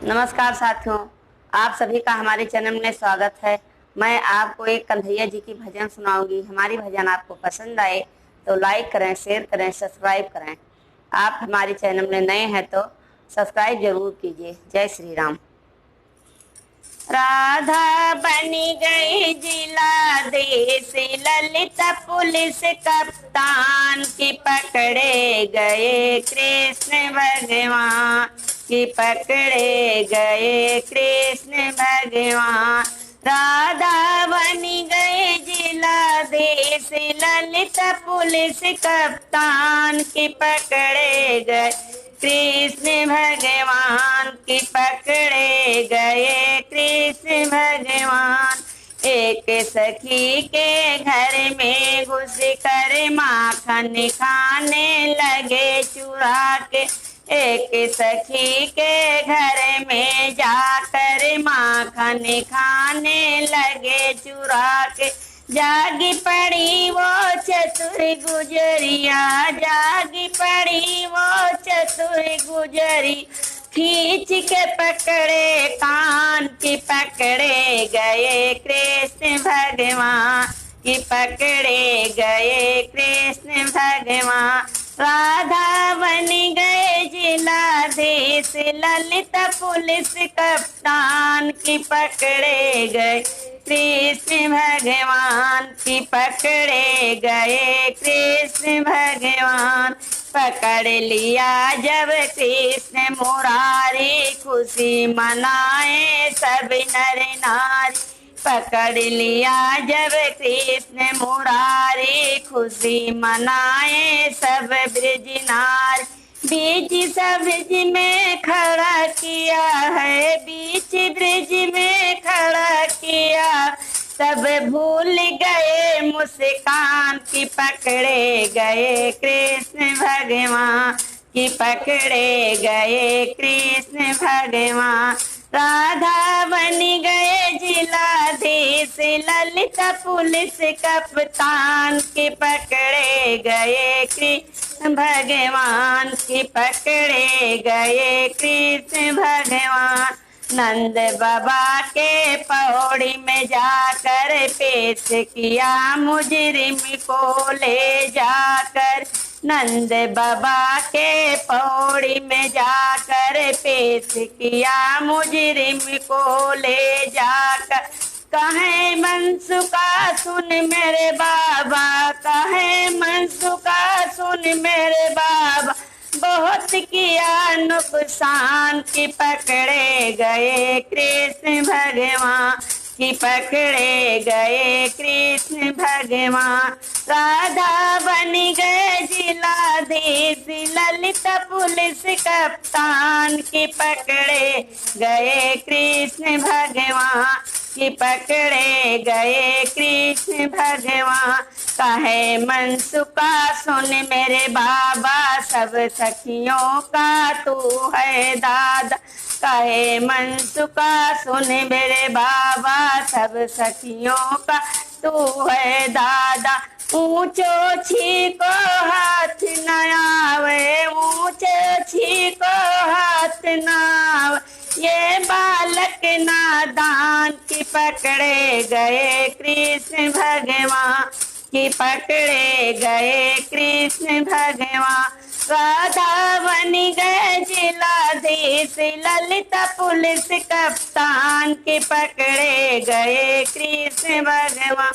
नमस्कार साथियों, आप सभी का हमारे चैनल में स्वागत है। मैं आपको एक कन्हैया जी की भजन सुनाऊंगी। हमारी भजन आपको पसंद आए तो लाइक करें, शेयर करें, सब्सक्राइब करें। आप हमारे चैनल में नए हैं तो सब्सक्राइब जरूर कीजिए। जय श्री राम। राधा बनी गई जिला देश, ललिता पुलिस कप्तान की पकड़े गए कृष्ण भगवान, की पकड़े गए कृष्ण भगवान। राधा बनी गई जिला देश, ललिता पुलिस कप्तान की पकड़े गए कृष्ण भगवान, की पकड़े गए कृष्ण भगवान। एक सखी के घर में घुस कर माखन खाने लगे चुरा के, एक सखी के घर में जाकर माखन खाने लगे चुरा के। जागी पड़ी वो चतुर गुजरिया, जागी पड़ी वो चतुर गुजरी, खींच के पकड़े कान की पकड़े गए कृष्ण भगवान, की पकड़े गए कृष्ण भगवान। राधा बन गए जिलाधीश, ललिता पुलिस कप्तान की पकड़े गए कृष्ण भगवान, की पकड़े गए कृष्ण भगवान। पकड़ लिया जब कृष्ण मुरारी, खुशी मनाए सब नर नारी। पकड़ लिया जब कृष्ण मुरारी, खुशी मनाए सब ब्रज नारी। बीच सब्ज में खड़ा किया है, बीच ब्रिज में खड़ा किया, सब भूल गए मुस्कान की पकड़े गए कृष्ण भगवान, की पकड़े गए कृष्ण भगवान। राधा बन गए जिलाधीश, ललिता पुलिस कप्तान की पकड़े गए कृष्ण भगवान, की पकड़े गए कृष्ण भगवान। नंद बाबा के पौड़ी में जाकर पेश किया मुजरिम को ले जाकर, नंद बाबा के पौड़ी में जाकर पेश किया मुजरिम को ले जाकर। कहे मनसुका सुन मेरे बाबा, कहे मनसुका सुन मेरे बाबा, बहुत किया नुकसान की पकड़े गए कृष्ण भगवान, की पकड़े गए कृष्ण भगवान। राधा बन गए जिलाधीश, ललिता पुलिस कप्तान की पकड़े गए कृष्ण भगवान, की पकड़े गए कृष्ण भगवान। कहे मनसुका सुन मेरे बाबा, सब सखियों का तू है दादा। कहे मनसुका सुन मेरे बाबा, सब सखियों का तू है दादा। ऊंचो छीको हाथ न आवे, ऊंचो छीको हाथ न आवे, ये बालक नादान की पकड़े गए कृष्ण भगवान, की पकड़े गए कृष्ण भगवान। राधा बन गए जिलाधीश, ललिता पुलिस कप्तान की पकड़े गए कृष्ण भगवान,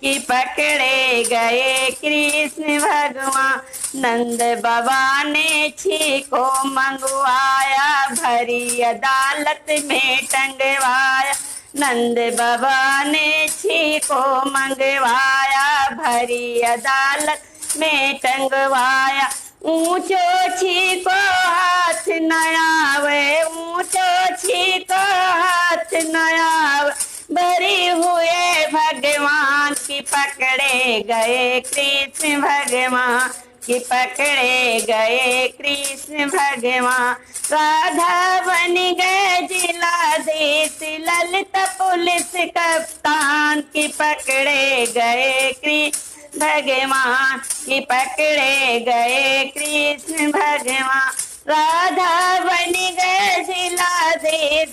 की पकड़े गए कृष्ण भगवान। नंद बाबा ने छीको मंगवाया, भरी अदालत में टंगवाया। नंद बाबा ने छीको मंगवाया, भरी अदालत में टंगवाया। ऊंचो छीको हाथ न आवे, ऊंचो छीको हाथ न आवे, भरी हुए भगवान की पकड़े गए कृष्ण भगवान, की पकड़े गए कृष्ण भगवान। राधा बन गए जिलाधीश, ललिता पुलिस कप्तान की पकड़े गए कृष्ण भगवान, की पकड़े गए कृष्ण भगवान। राधा बन गए जिलाधीश,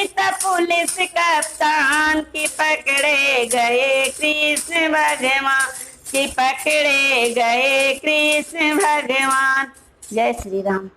था पुलिस कप्तान की पकड़े गए कृष्ण भगवान, की पकड़े गए कृष्ण भगवान। जय श्री राम।